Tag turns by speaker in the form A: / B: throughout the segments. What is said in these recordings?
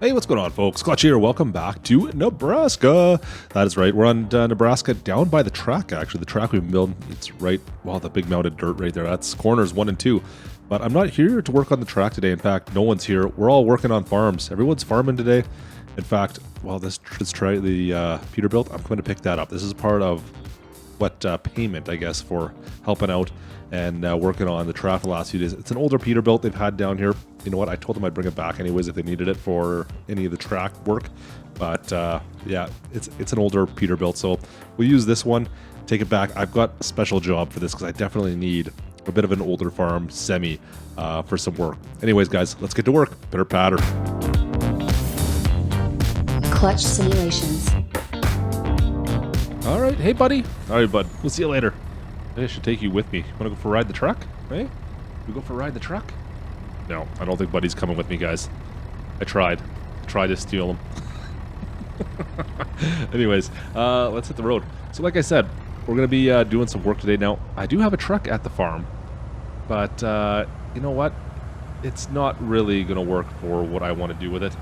A: Hey, what's going on, folks? Klutch here. Welcome back to Nebraska. That is right. We're on Nebraska, down by the track, actually. The track we've been building, it's right, well, the big mounted dirt right there. That's corners 1 and 2. But I'm not here to work on the track today. In fact, no one's here. We're all working on farms. Everyone's farming today. In fact, well, let's try the Peterbilt. I'm going to pick that up. This is part of what payment, I guess, for helping out and working on the track the last few days. It's an older Peterbilt they've had down here. You know what? I told them I'd bring it back anyways if they needed it for any of the track work. But yeah, it's an older Peterbilt, so we'll use this one, take it back. I've got a special job for this because I definitely need a bit of an older farm semi for some work. Anyways, guys, let's get to work. Pitter patter.
B: Klutch simulations.
A: All right, hey buddy. All right, bud. We'll see you later. Maybe I should take you with me. Want to go for a ride the truck? Hey, we go for a ride the truck? No, I don't think Buddy's coming with me, guys. I tried to steal him. Anyways, let's hit the road. So like I said, we're going to be doing some work today. Now, I do have a truck at the farm, but you know what? It's not really going to work for what I want to do with it.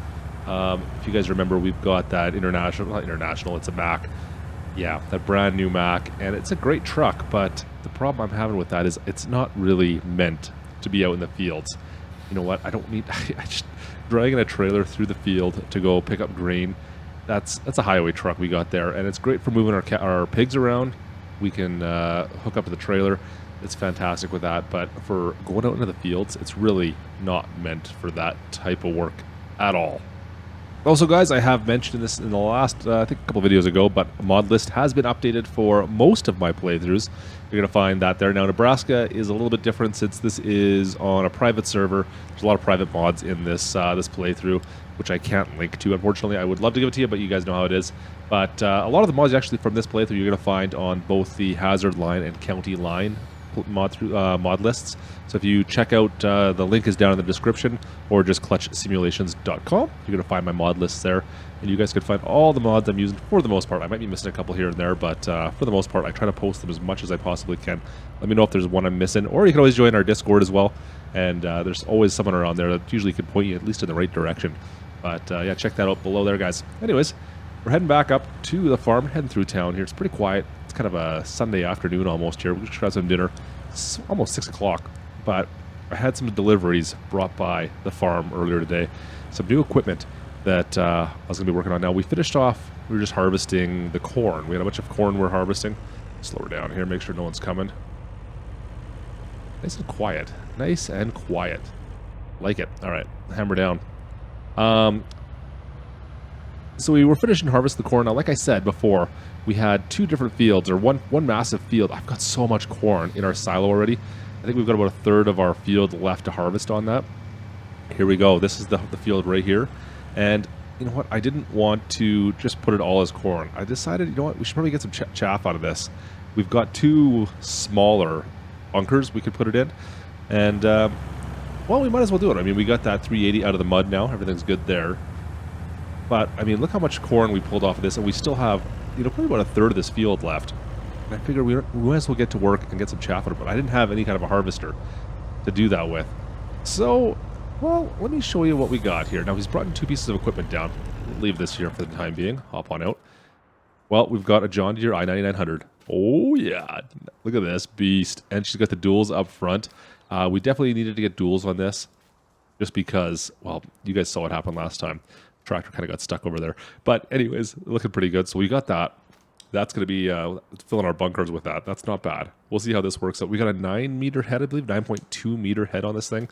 A: If you guys remember, we've got that not international, it's a Mack. Yeah, that brand new Mack, and it's a great truck, but the problem I'm having with that is it's not really meant to be out in the fields. You know what? I don't need. I just dragging a trailer through the field to go pick up grain. That's a highway truck we got there, and it's great for moving our pigs around. We can hook up to the trailer. It's fantastic with that, but for going out into the fields, it's really not meant for that type of work at all. Also, guys, I have mentioned this in the last, I think a couple videos ago, but mod list has been updated for most of my playthroughs. You're going to find that there. Now, Nebraska is a little bit different since this is on a private server. There's a lot of private mods in this this playthrough, which I can't link to, unfortunately. I would love to give it to you, but you guys know how it is. But a lot of the mods actually from this playthrough you're going to find on both the Hazard line and County line mod lists. So if you check out, the link is down in the description, or just klutchsimulations.com. You're going to find my mod lists there, and you guys can find all the mods I'm using for the most part. I might be missing a couple here and there, but for the most part, I try to post them as much as I possibly can. Let me know if there's one I'm missing, or you can always join our Discord as well, and there's always someone around there that usually can point you at least in the right direction. But yeah, check that out below there, guys. Anyways, we're heading back up to the farm, heading through town here. It's pretty quiet. It's kind of a Sunday afternoon almost here. We just had some dinner. It's almost 6 o'clock, but I had some deliveries brought by the farm earlier today. Some new equipment that I was going to be working on. Now, we finished off, we were just harvesting the corn. We had a bunch of corn we're harvesting. Slow her down here, make sure no one's coming. Nice and quiet. Nice and quiet. Like it. All right, hammer down. So we were finishing harvest the corn. Now, like I said before, we had two different fields, or one massive field. I've got so much corn in our silo already. I think we've got about a third of our field left to harvest on that. Here we go. This is the field right here. And you know what? I didn't want to just put it all as corn. I decided, you know what? We should probably get some chaff out of this. We've got two smaller bunkers we could put it in. And, well, we might as well do it. I mean, we got that 380 out of the mud now. Everything's good there. But, I mean, look how much corn we pulled off of this, and we still have, you know, probably about a third of this field left. And I figured we might as well get to work and get some chaff out of it, but I didn't have any kind of a harvester to do that with. So, well, let me show you what we got here. Now, he's brought in two pieces of equipment down. We'll leave this here for the time being. Hop on out. Well, we've got a John Deere i9900. Oh, yeah. Look at this beast. And she's got the duals up front. We definitely needed to get duals on this just because, well, you guys saw what happened last time. Tractor kind of got stuck over there, but anyways, looking pretty good. So we got that. That's going to be filling our bunkers with that. That's not bad. We'll see how this works out. We got a 9-meter head, I believe, 9.2 meter head on this thing.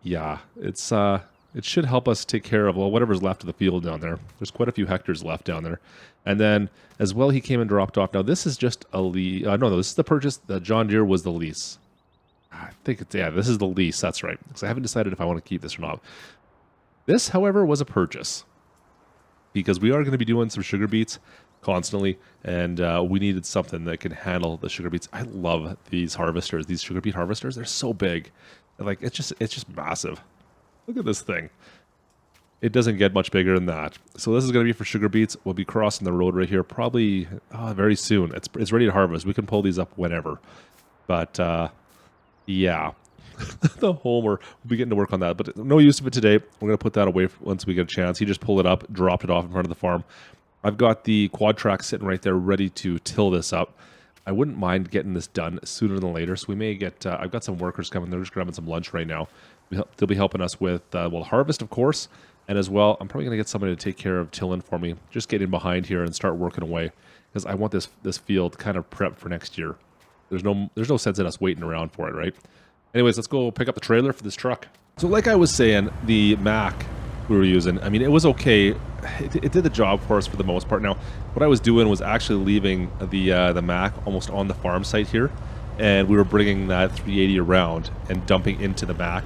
A: Yeah, it's it should help us take care of, well, whatever's left of the field down there. There's quite a few hectares left down there. And then as well, he came and dropped off. Now this is just a lease. No, this is the purchase. The John Deere was the lease. I think it's, yeah, this is the lease. That's right. Because I haven't decided if I want to keep this or not. This, however, was a purchase because we are going to be doing some sugar beets constantly, and we needed something that can handle the sugar beets. I love these harvesters, these sugar beet harvesters. They're so big, like it's just massive. Look at this thing. It doesn't get much bigger than that. So this is going to be for sugar beets. We'll be crossing the road right here probably very soon. It's ready to harvest. We can pull these up whenever, but yeah. the Homer. We'll be getting to work on that, but no use of it today. We're going to put that away once we get a chance. He just pulled it up, dropped it off in front of the farm. I've got the quad track sitting right there ready to till this up. I wouldn't mind getting this done sooner than later, so we may get... I've got some workers coming. They're just grabbing some lunch right now. They'll be helping us with, well, harvest, of course, and as well, I'm probably going to get somebody to take care of tilling for me. Just get in behind here and start working away, because I want this field kind of prepped for next year. There's no sense in us waiting around for it, right? Anyways, let's go pick up the trailer for this truck. So like I was saying, the Mac we were using, I mean, it was okay. It did the job for us for the most part. Now, what I was doing was actually leaving the Mac almost on the farm site here, and we were bringing that 380 around and dumping into the Mac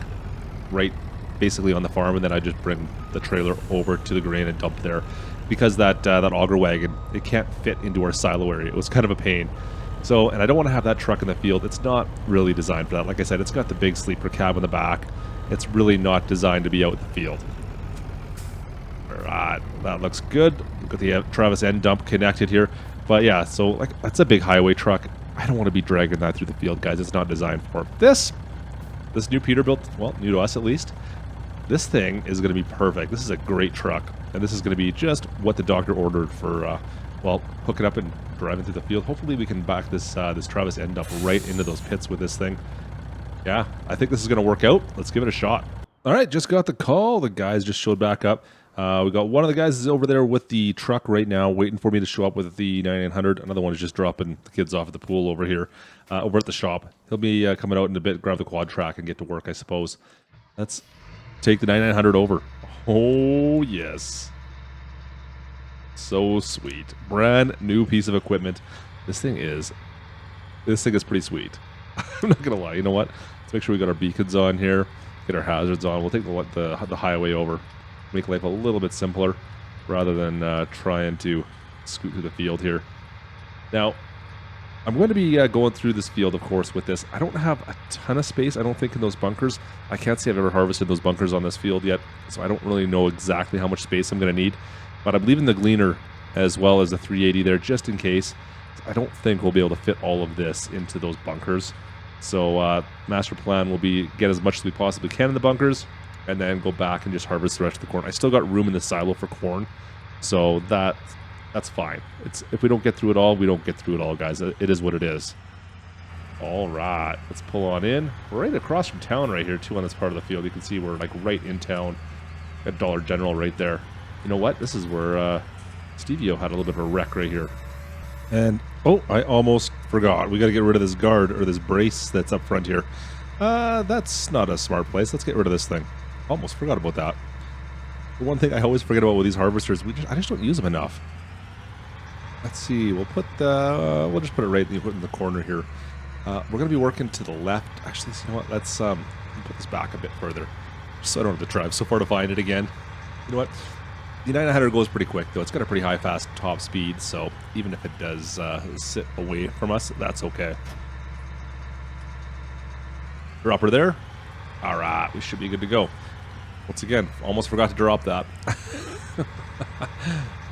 A: right basically on the farm, and then I just bring the trailer over to the grain and dump there, because that auger wagon, it can't fit into our silo area. It was kind of a pain. So, and I don't want to have that truck in the field. It's not really designed for that. Like I said, it's got the big sleeper cab in the back. It's really not designed to be out in the field. Alright, that looks good. We've got the Travis end dump connected here. But yeah, so like that's a big highway truck. I don't want to be dragging that through the field, guys. It's not designed for it. This new Peterbilt, well, new to us at least, this thing is going to be perfect. This is a great truck. And this is going to be just what the doctor ordered for, well, hooking up and driving through the field. Hopefully we can back this Travis end up right into those pits with this thing. Yeah, I think this is going to work out. Let's give it a shot. All right, just got the call. The guys just showed back up. We got one of the guys is over there with the truck right now, waiting for me to show up with the 9900. Another one is just dropping the kids off at the pool over here, over at the shop. He'll be coming out in a bit, grab the quad track and get to work, I suppose. Let's take the 9900 over. Oh, yes. So sweet. Brand new piece of equipment. This thing is pretty sweet. I'm not gonna lie. You know what? Let's make sure we got our beacons on here. Get our hazards on. We'll take the highway over. Make life a little bit simpler rather than trying to scoot through the field here. Now, I'm going to be going through this field, of course, with this. I don't have a ton of space, I don't think, in those bunkers. I can't say I've ever harvested those bunkers on this field yet, so I don't really know exactly how much space I'm going to need. But I'm leaving the gleaner as well as the 380 there just in case. I don't think we'll be able to fit all of this into those bunkers. So master plan will be get as much as we possibly can in the bunkers, and then go back and just harvest the rest of the corn. I still got room in the silo for corn, so that's fine. If we don't get through it all, we don't get through it all, guys. It is what it is. All right, let's pull on in. We're right across from town right here, too, on this part of the field. You can see we're like right in town at Dollar General right there. You know what? This is where Stevie-O had a little bit of a wreck right here. And, oh, I almost forgot. We got to get rid of this guard, or this brace that's up front here. That's not a smart place. Let's get rid of this thing. Almost forgot about that. The one thing I always forget about with these harvesters, I just don't use them enough. Let's see. We'll just put it right in the corner here. We're going to be working to the left. Actually, you know what? Let's put this back a bit further, just so I don't have to drive so far to find it again. You know what? The 900 goes pretty quick, though. It's got a pretty high, fast top speed, so even if it does sit away from us, that's okay. Dropper there. All right, we should be good to go. Once again, almost forgot to drop that.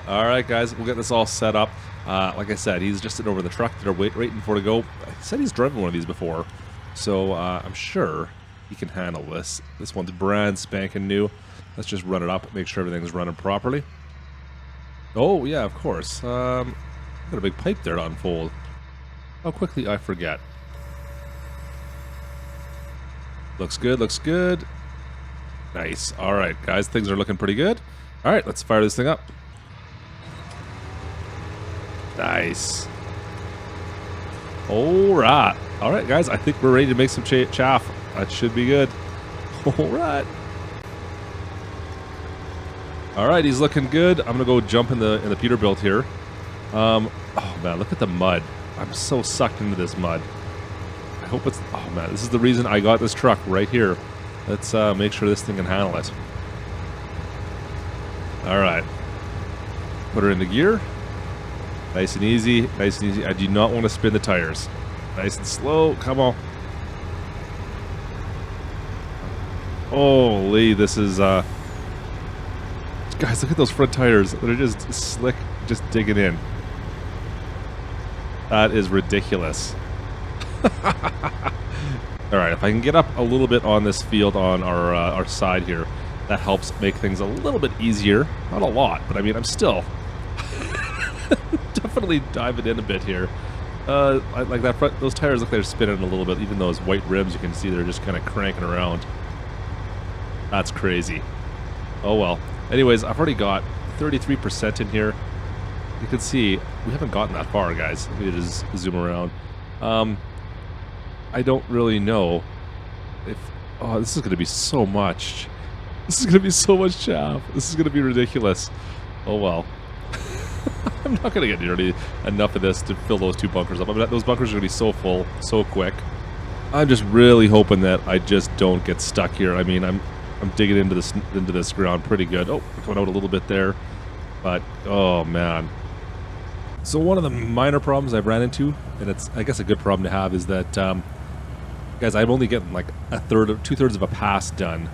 A: All right, guys, we'll get this all set up. Like I said, he's just sitting over the truck that are waiting for to go. I said he's driven one of these before, so I'm sure he can handle this. This one's brand spanking new. Let's just run it up, make sure everything's running properly. Oh, yeah, of course. Got a big pipe there to unfold. How quickly I forget. Looks good, looks good. Nice. All right, guys, things are looking pretty good. All right, let's fire this thing up. Nice. All right. All right, guys, I think we're ready to make some chaff. That should be good. All right. All right, he's looking good. I'm gonna go jump in the Peterbilt here. Oh man, look at the mud. I'm so sucked into this mud. I hope it's. Oh man, this is the reason I got this truck right here. Let's make sure this thing can handle it. All right, put her into gear. Nice and easy. Nice and easy. I do not want to spin the tires. Nice and slow. Come on. Holy, this is. Guys, look at those front tires. They're just slick, just digging in. That is ridiculous. All All right, if I can get up a little bit on this field on our side here, that helps make things a little bit easier. Not a lot, but I mean, I'm still definitely diving in a bit here. Like that front, those tires look like they're spinning a little bit. Even those white rims, you can see they're just kind of cranking around. That's crazy. Oh well. Anyways, I've already got 33% in here. You can see we haven't gotten that far, guys. Let me just zoom around. I don't really know if... Oh, this is going to be so much. This is going to be so much chaff. This is going to be ridiculous. Oh well. I'm not going to get nearly enough of this to fill those 2 bunkers up. I mean, those bunkers are going to be so full, so quick. I'm just really hoping that I just don't get stuck here. I mean, I'm digging into this ground pretty good. Oh, we're coming out a little bit there. But, oh man. So one of the minor problems I've ran into, and it's, I guess, a good problem to have, is that, guys, I'm only getting like 2/3 of a pass done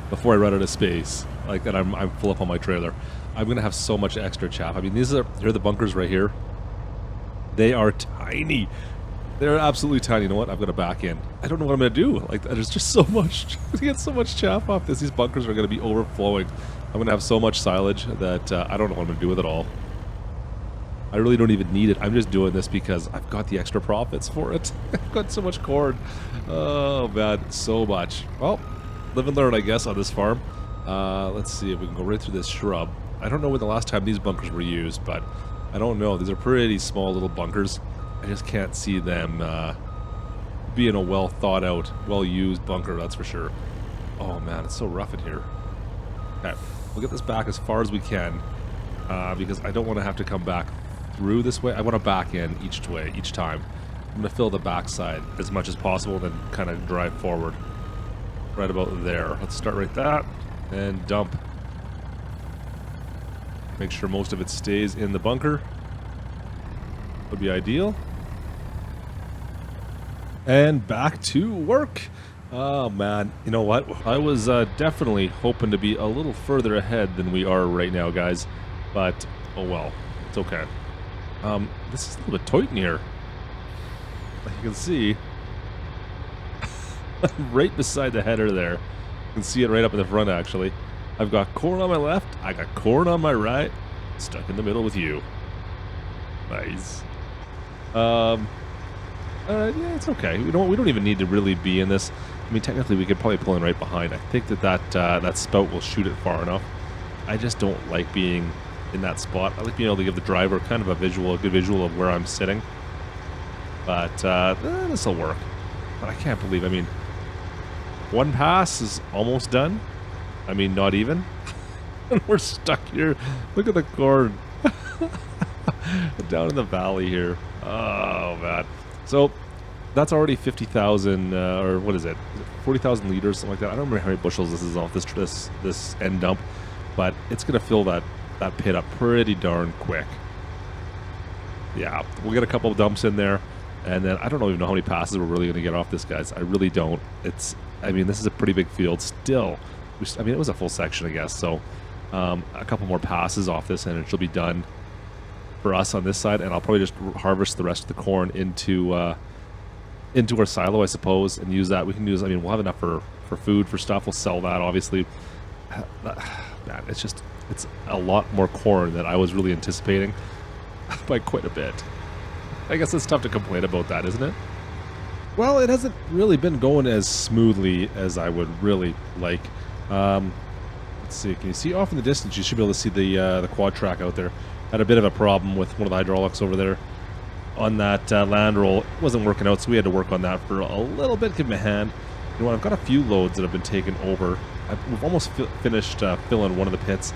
A: before I run out of space. Like, and I'm full up on my trailer. I'm gonna have so much extra chaff. I mean, here are the bunkers right here. They are tiny. They're absolutely tiny. You know what? I'm gonna back in. I don't know what I'm gonna do. Like, there's just so much. To get so much chaff off this. These bunkers are gonna be overflowing. I'm gonna have so much silage that I don't know what I'm gonna do with it all. I really don't even need it. I'm just doing this because I've got the extra profits for it. I've got so much corn. Oh man, so much. Well, live and learn, I guess, on this farm. Let's see if we can go right through this shrub. I don't know when the last time these bunkers were used, but I don't know. These are pretty small little bunkers. I just can't see them being a well thought out, well used bunker, that's for sure. Oh man, it's so rough in here. Okay, we'll get this back as far as we can because I don't want to have to come back through this way. I want to back in each time. I'm going to fill the backside as much as possible, then kind of drive forward. Right about there. Let's start right that and dump. Make sure most of it stays in the bunker. Would be ideal. And back to work. Oh man, you know what? I was definitely hoping to be a little further ahead than we are right now, guys. But, oh well, it's okay. This is a little bit tight in here. Like you can see, right beside the header there. You can see it right up in the front, actually. I've got corn on my left, I got corn on my right, stuck in the middle with you. Nice. Yeah, it's okay. We don't even need to really be in this. I mean, technically, we could probably pull in right behind. I think that spout will shoot it far enough. I just don't like being in that spot. I like being able to give the driver kind of a good visual of where I'm sitting. But this will work. But I can't believe, I mean, one pass is almost done. I mean, not even. And we're stuck here. Look at the corn. Down in the valley here. Oh, man. So, that's already 50,000, or what is it? 40,000 liters, something like that. I don't remember how many bushels this is off this end dump. But it's going to fill that pit up pretty darn quick. Yeah, we'll get a couple of dumps in there. And then I don't even know how many passes we're really going to get off this, guys. I really don't. I mean, this is a pretty big field still. I mean, it was a full section, I guess. So a couple more passes off this, and it should be done for us on this side. And I'll probably just harvest the rest of the corn into our silo, I suppose, and use that. We can use. I mean, we'll have enough for food, for stuff. We'll sell that, obviously. Man, it's a lot more corn than I was really anticipating by quite a bit. I guess it's tough to complain about that, isn't it? Well, it hasn't really been going as smoothly as I would really like. Let's see. Can you see off in the distance? You should be able to see the quad track out there. Had a bit of a problem with one of the hydraulics over there on that land roll. It wasn't working out, so we had to work on that for a little bit. Give me a hand. You know what? I've got a few loads that have been taken over. We've almost finished filling one of the pits.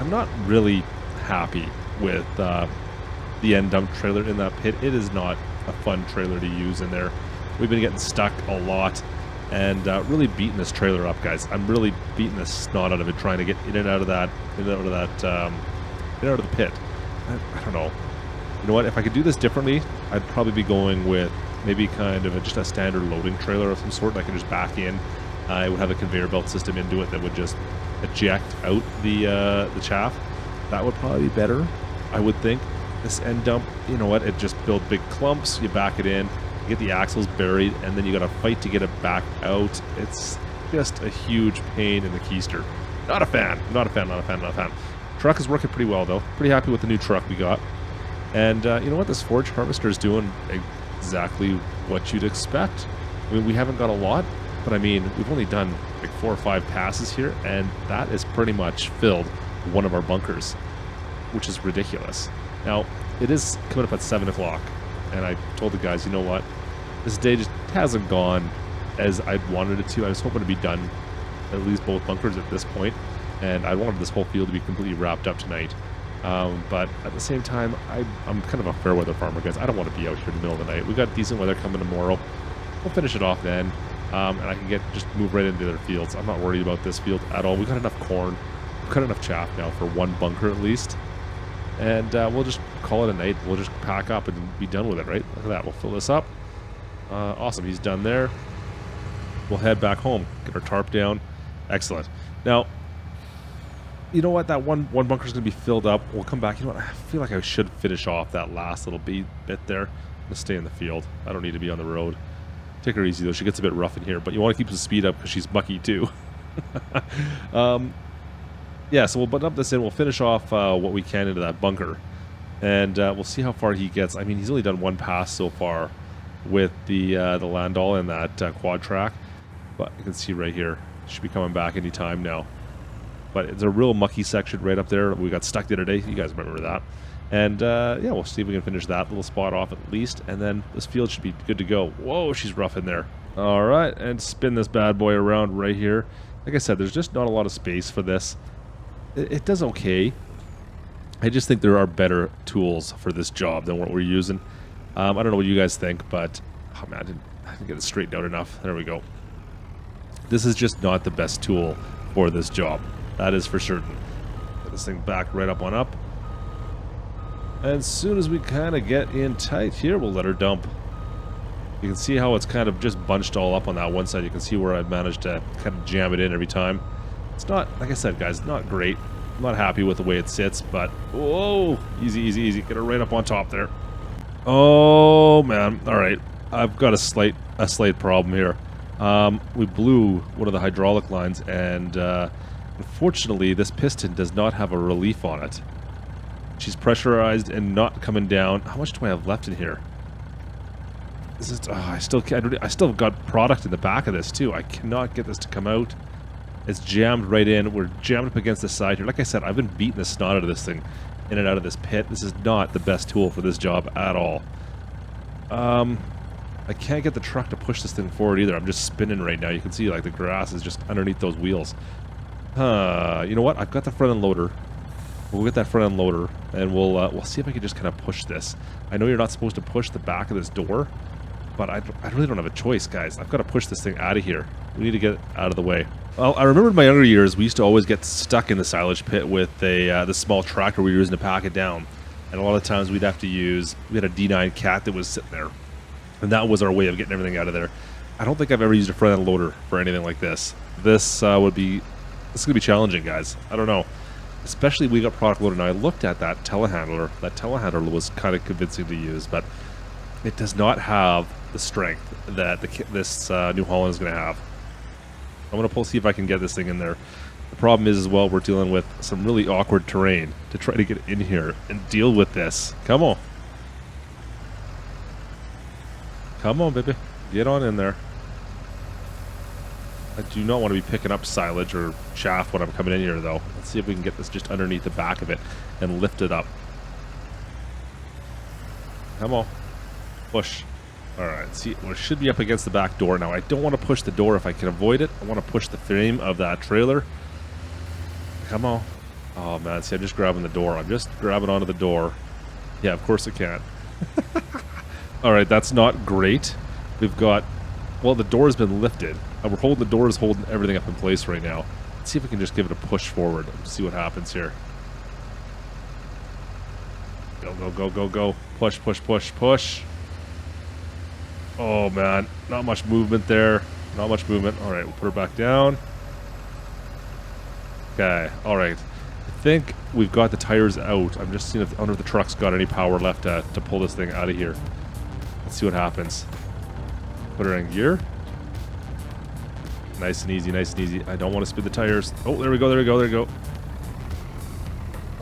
A: I'm not really happy with the end dump trailer in that pit. It is not a fun trailer to use in there. We've been getting stuck a lot and really beating this trailer up, guys. I'm really beating the snot out of it, trying to get in and out of the pit. I don't know. You know what? If I could do this differently, I'd probably be going with maybe kind of just a standard loading trailer of some sort that I can just back in. I would have a conveyor belt system into it that would just eject out the chaff. That would probably be better, I would think. This end dump, you know what? It just builds big clumps. You back it in. You get the axles buried, and then you got to fight to get it back out. It's just a huge pain in the keister. Not a fan. Not a fan. Not a fan. Not a fan. Truck is working pretty well, though. Pretty happy with the new truck we got. And you know what? This forage harvester is doing exactly what you'd expect. I mean, we haven't got a lot, but I mean, we've only done like 4 or 5 passes here, and that is pretty much filled one of our bunkers, which is ridiculous. Now, it is coming up at 7 o'clock, and I told the guys, you know what? This day just hasn't gone as I wanted it to. I was hoping to be done at least both bunkers at this point, and I wanted this whole field to be completely wrapped up tonight. But at the same time, I'm kind of a fair weather farmer, guys. I don't want to be out here in the middle of the night. We got decent weather coming tomorrow. We'll finish it off then, and I can just move right into their fields. I'm not worried about this field at all. We got enough corn. We've got enough chaff now for one bunker at least, and we'll just call it a night. We'll just pack up and be done with it, right? Look at that. We'll fill this up. Awesome. He's done there. We'll head back home. Get our tarp down. Excellent. Now, you know what? That one bunker's going to be filled up. We'll come back. You know what? I feel like I should finish off that last little bit there. I'm going to stay in the field. I don't need to be on the road. Take her easy, though. She gets a bit rough in here, but you want to keep the speed up because she's mucky, too. Yeah, so we'll button up this in. We'll finish off what we can into that bunker, and we'll see how far he gets. I mean, he's only done 1 pass so far with the Landau and that quad track, but you can see right here, should be coming back any time now. But it's a real mucky section right up there. We got stuck the other day. You guys remember that. And yeah, we'll see if we can finish that little spot off at least, and then this field should be good to go. Whoa, she's rough in there. All right, and spin this bad boy around right here. Like I said, there's just not a lot of space for this. It does okay. I just think there are better tools for this job than what we're using. I don't know what you guys think, but oh man, I didn't get it straightened out enough. There we go. This is just not the best tool for this job. That is for certain. Get this thing back right up on up. And as soon as we kind of get in tight here, we'll let her dump. You can see how it's kind of just bunched all up on that one side. You can see where I've managed to kind of jam it in every time. It's not, like I said, guys, not great. I'm not happy with the way it sits, but whoa, easy, easy, easy. Get her right up on top there. Oh man, all right. I've got a slight problem here. We blew one of the hydraulic lines, and unfortunately, this piston does not have a relief on it. She's pressurized and not coming down. How much do I have left in here? This is, I still have got product in the back of this too. I cannot get this to come out. It's jammed right in. We're jammed up against the side here. Like I said, I've been beating the snot out of this thing in and out of this pit. This is not the best tool for this job at all. I can't get the truck to push this thing forward either. I'm just spinning right now. You can see like the grass is just underneath those wheels. You know what? I've got the front end loader. We'll get that front end loader, and we'll see if I can just kind of push this. I know you're not supposed to push the back of this door, but I really don't have a choice, guys. I've got to push this thing out of here. We need to get it out of the way. Well, I remember in my younger years, we used to always get stuck in the silage pit with the small tractor we were using to pack it down. And a lot of times we'd have to use, we had a D9 cat that was sitting there. And that was our way of getting everything out of there. I don't think I've ever used a front end loader for anything like this. This is going to be challenging, guys. I don't know. Especially we got product loaded. Now I looked at that telehandler. That telehandler was kind of convincing to use, but it does not have the strength that this New Holland is going to have. I'm going to see if I can get this thing in there. The problem is as well, we're dealing with some really awkward terrain to try to get in here and deal with this. Come on. Come on, baby. Get on in there. I do not want to be picking up silage or chaff when I'm coming in here, though. Let's see if we can get this just underneath the back of it and lift it up. Come on. Push. Alright, see, it should be up against the back door. Now, I don't want to push the door if I can avoid it. I want to push the frame of that trailer. Come on. Oh, man, see, I'm just grabbing the door. I'm just grabbing onto the door. Yeah, of course I can. Alright, that's not great. We've got... Well, the door has been lifted. We're holding the door is holding everything up in place right now. Let's see if we can just give it a push forward and see what happens here. Go, go, go, go, go. Push, push, push, push. Oh, man. Not much movement there. Not much movement. All right, we'll put her back down. Okay, all right. I think we've got the tires out. I'm just seeing if under the truck's got any power left to pull this thing out of here. Let's see what happens. Put her in gear. Nice and easy, nice and easy. I don't want to spin the tires. Oh, there we go, there we go, there we go.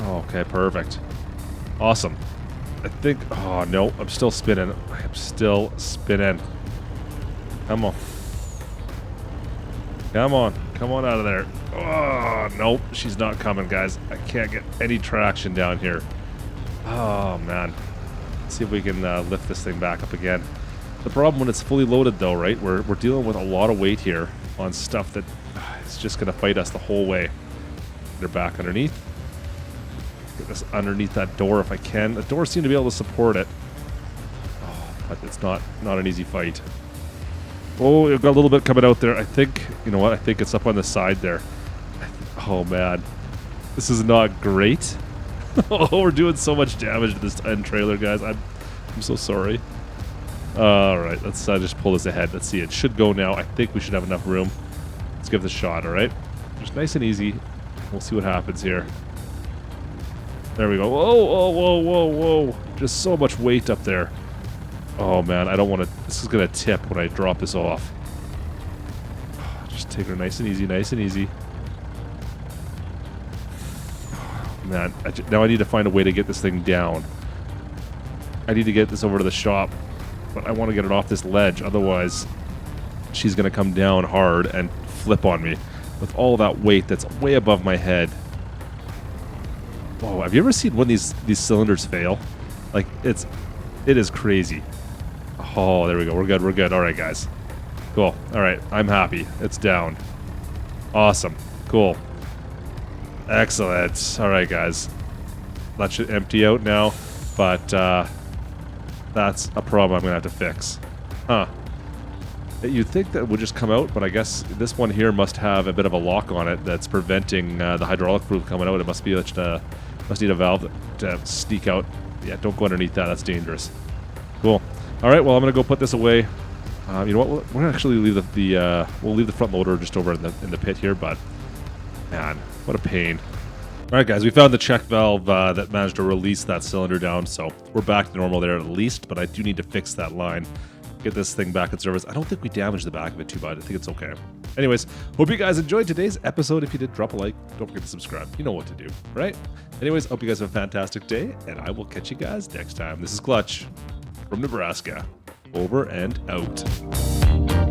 A: Okay, perfect. Awesome. I think, oh no, I'm still spinning. I'm still spinning. Come on. Come on. Come on out of there. Oh, nope, she's not coming, guys. I can't get any traction down here. Oh, man. Let's see if we can lift this thing back up again. The problem when it's fully loaded, though, right? We're dealing with a lot of weight here on stuff that is just going to fight us the whole way. Get her back underneath. Get this underneath that door if I can. The doors seem to be able to support it. Oh, but it's not an easy fight. Oh, we've got a little bit coming out there. I think, you know what? I think it's up on the side there. Oh, man. This is not great. Oh, we're doing so much damage to this end trailer, guys. I'm so sorry. All right, let's just pull this ahead. Let's see. It should go now. I think we should have enough room. Let's give this a shot, all right? Just nice and easy. We'll see what happens here. There we go. Whoa, whoa, whoa, whoa, whoa. Just so much weight up there. Oh, man, I don't want to... This is going to tip when I drop this off. Just take her nice and easy, nice and easy. Oh, man, now I need to find a way to get this thing down. I need to get this over to the shop, but I want to get it off this ledge. Otherwise, she's going to come down hard and flip on me with all that weight that's way above my head. Whoa, have you ever seen when these cylinders fail? Like, it is crazy. Oh, there we go. We're good. We're good. All right, guys. Cool. All right. I'm happy. It's down. Awesome. Cool. Excellent. All right, guys. That should empty out now, but that's a problem I'm going to have to fix. Huh. You'd think that would just come out, but I guess this one here must have a bit of a lock on it that's preventing the hydraulic fluid coming out. It must be must need a valve to sneak out. Yeah, don't go underneath that. That's dangerous. Cool. All right, well, I'm gonna go put this away. You know what? We're gonna actually leave we'll leave the front loader just over in the pit here. But man, what a pain. All right, guys, we found the check valve that managed to release that cylinder down, so we're back to normal there at least. But I do need to fix that line, get this thing back in service. I don't think we damaged the back of it too bad. I think it's okay. Anyways, hope you guys enjoyed today's episode. If you did, drop a like. Don't forget to subscribe. You know what to do, right? Anyways, hope you guys have a fantastic day, and I will catch you guys next time. This is Klutch from Nebraska. Over and out.